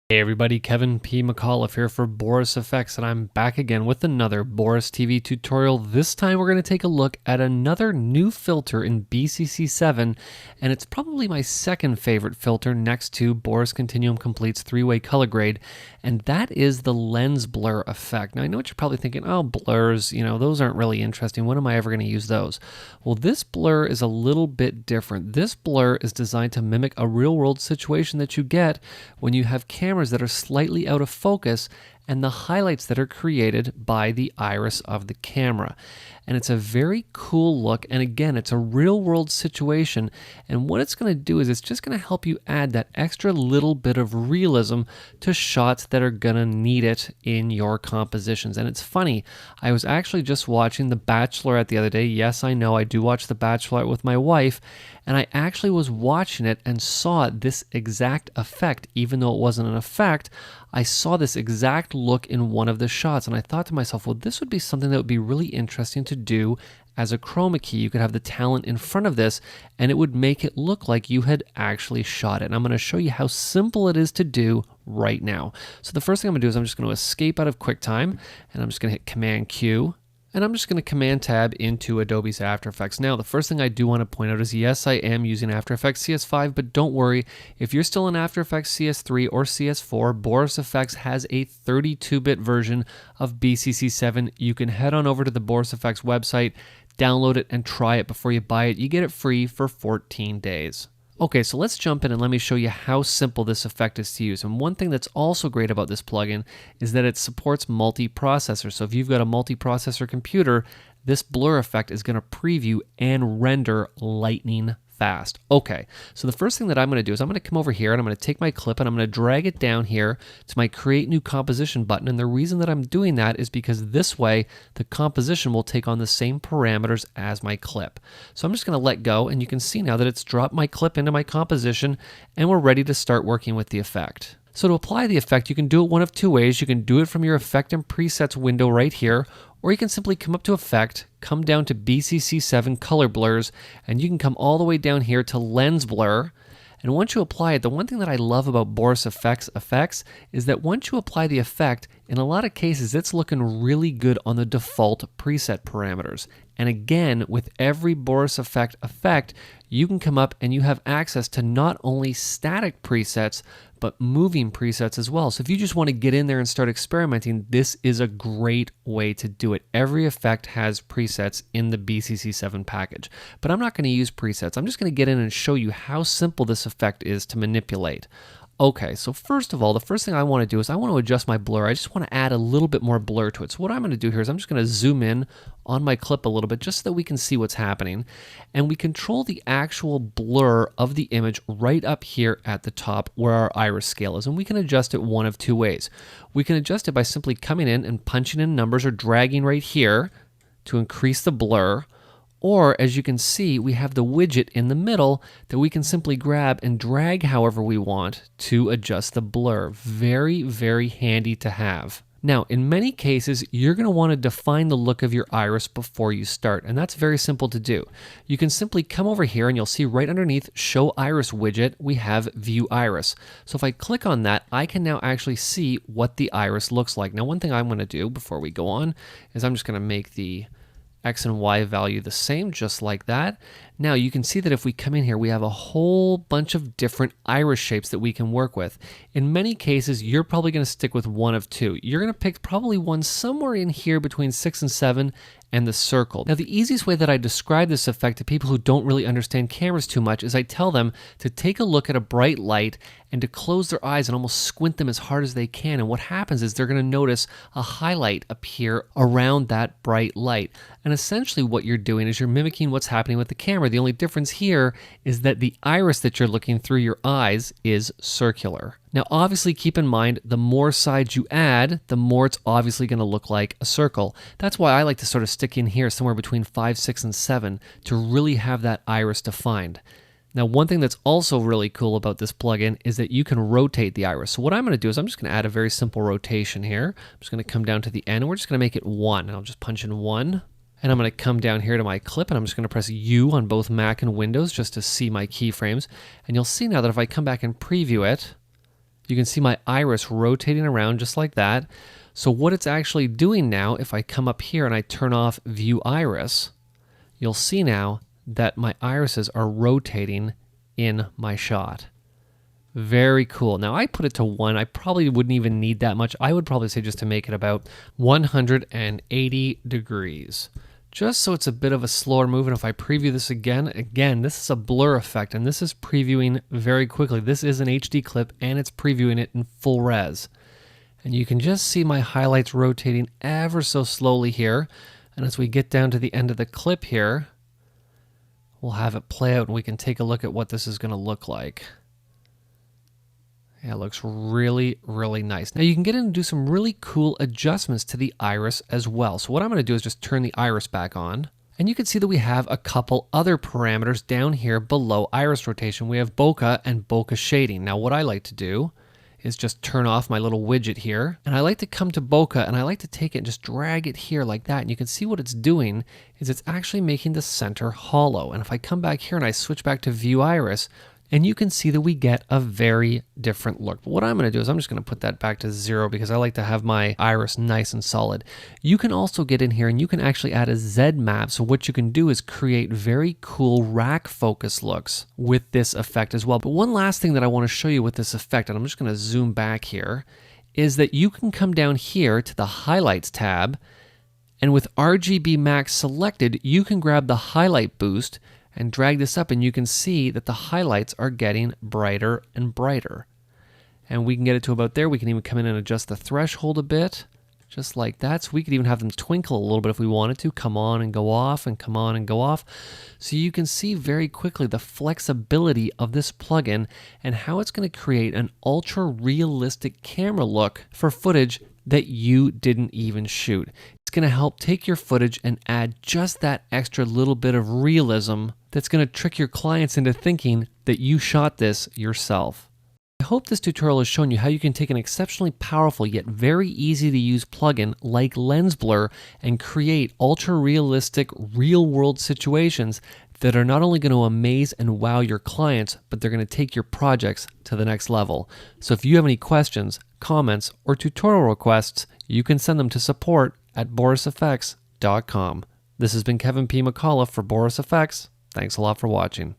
Hey everybody, Kevin P. McAuliffe here for Boris Effects, and I'm back again with another Boris TV tutorial. This time we're going to take a look at another new filter in BCC 7, and it's probably my second favorite filter next to Boris Continuum Complete's 3-way color grade, and that is the Lens Blur effect. Now I know what you're probably thinking, oh, blurs, those aren't really interesting. When am I ever going to use those? Well, this blur is a little bit different. This blur is designed to mimic a real-world situation that you get when you have cameras that are slightly out of focus and the highlights that are created by the iris of the camera. And it's a very cool look, and again, it's a real world situation, and what it's going to do is it's just going to help you add that extra little bit of realism to shots that are going to need it in your compositions. And it's funny, I was actually just watching The Bachelorette the other day. Yes, I know, I do watch The Bachelorette with my wife, and I actually was watching it and saw this exact effect. Even though it wasn't an effect, I saw this exact look in one of the shots, and I thought to myself, well, this would be something that would be really interesting to do as a chroma key. You could have the talent in front of this, and it would make it look like you had actually shot it. And I'm going to show you how simple it is to do right now. So the first thing I'm going to do is I'm just going to escape out of QuickTime, and I'm just going to hit Command Q. And I'm just going to Command Tab into Adobe's After Effects. Now, the first thing I do want to point out is, yes, I am using After Effects CS5, but don't worry. If you're still in After Effects CS3 or CS4, Boris Effects has a 32-bit version of BCC 7. You can head on over to the Boris Effects website, download it, and try it before you buy it. You get it free for 14 days. Okay, so let's jump in and let me show you how simple this effect is to use. And one thing that's also great about this plugin is that it supports multiprocessor. So if you've got a multiprocessor computer, this blur effect is going to preview and render lightning fast. Okay, so the first thing that I'm going to do is I'm going to come over here and I'm going to take my clip and I'm going to drag it down here to my Create New Composition button. And the reason that I'm doing that is because this way the composition will take on the same parameters as my clip. So I'm just going to let go, and you can see now that it's dropped my clip into my composition, and we're ready to start working with the effect. So to apply the effect, you can do it one of two ways. You can do it from your Effect and Presets window right here, or you can simply come up to Effect, come down to BCC 7 Color Blurs, and you can come all the way down here to Lens Blur. And once you apply it, the one thing that I love about Boris Effects is that once you apply the effect, in a lot of cases, it's looking really good on the default preset parameters. And again, with every Boris effect, you can come up and you have access to not only static presets, but moving presets as well. So if you just want to get in there and start experimenting, this is a great way to do it. Every effect has presets in the BCC 7 package, but I'm not going to use presets. I'm just going to get in and show you how simple this effect is to manipulate. Okay, so first of all, the first thing I want to do is I want to adjust my blur. I just want to add a little bit more blur to it. So what I'm going to do here is I'm just going to zoom in on my clip a little bit just so that we can see what's happening. And we control the actual blur of the image right up here at the top where our iris scale is. And we can adjust it one of two ways. We can adjust it by simply coming in and punching in numbers or dragging right here to increase the blur. Or, as you can see, we have the widget in the middle that we can simply grab and drag however we want to adjust the blur. Very, very handy to have. Now, in many cases, you're going to want to define the look of your iris before you start, and that's very simple to do. You can simply come over here and you'll see right underneath Show Iris widget, we have View Iris. So if I click on that, I can now actually see what the iris looks like. Now, one thing I'm going to do before we go on is I'm just going to make the X and Y value the same, just like that. Now you can see that if we come in here, we have a whole bunch of different iris shapes that we can work with. In many cases, you're probably going to stick with one of two. You're going to pick probably one somewhere in here between 6 and 7 and the circle. Now the easiest way that I describe this effect to people who don't really understand cameras too much is I tell them to take a look at a bright light and to close their eyes and almost squint them as hard as they can. And what happens is they're going to notice a highlight appear around that bright light. And essentially what you're doing is you're mimicking what's happening with the camera. The only difference here is that the iris that you're looking through your eyes is circular. Now obviously keep in mind, the more sides you add, the more it's obviously going to look like a circle. That's why I like to sort of stick in here somewhere between 5, 6, and 7 to really have that iris defined. Now one thing that's also really cool about this plugin is that you can rotate the iris. So what I'm going to do is I'm just going to add a very simple rotation here. I'm just going to come down to the end and we're just going to make it 1. And I'll just punch in 1. And I'm going to come down here to my clip and I'm just going to press U on both Mac and Windows just to see my keyframes. And you'll see now that if I come back and preview it, You can see my iris rotating around just like that. So what it's actually doing now, if I come up here and I turn off View Iris, you'll see now that my irises are rotating in my shot. Very cool. Now I put it to 1. I probably wouldn't even need that much. I would probably say just to make it about 180 degrees. Just so it's a bit of a slower move. And if I preview this again, this is a blur effect, and this is previewing very quickly. This is an HD clip, and it's previewing it in full res. And you can just see my highlights rotating ever so slowly here. And as we get down to the end of the clip here, we'll have it play out and we can take a look at what this is going to look like. Yeah, it looks really, really nice. Now you can get in and do some really cool adjustments to the iris as well. So what I'm going to do is just turn the iris back on. And you can see that we have a couple other parameters down here below iris rotation. We have bokeh and bokeh shading. Now what I like to do is just turn off my little widget here. And I like to come to bokeh and I like to take it and just drag it here like that. And you can see what it's doing is it's actually making the center hollow. And if I come back here and I switch back to view iris, and you can see that we get a very different look. But what I'm going to do is I'm just going to put that back to 0 because I like to have my iris nice and solid. You can also get in here and you can actually add a Z map. So what you can do is create very cool rack focus looks with this effect as well. But one last thing that I want to show you with this effect, and I'm just going to zoom back here, is that you can come down here to the highlights tab, and with RGB max selected, you can grab the highlight boost and drag this up, and you can see that the highlights are getting brighter and brighter. And we can get it to about there. We can even come in and adjust the threshold a bit, just like that. So we could even have them twinkle a little bit if we wanted to, come on and go off, and come on and go off. So you can see very quickly the flexibility of this plugin and how it's going to create an ultra realistic camera look for footage that you didn't even shoot. It's going to help take your footage and add just that extra little bit of realism that's going to trick your clients into thinking that you shot this yourself. I hope this tutorial has shown you how you can take an exceptionally powerful yet very easy to use plugin like Lens Blur and create ultra realistic real world situations that are not only going to amaze and wow your clients, but they're going to take your projects to the next level. So if you have any questions, comments, or tutorial requests, you can send them to support@borisfx.com. This has been Kevin P. McAuliffe for Boris FX. Thanks a lot for watching.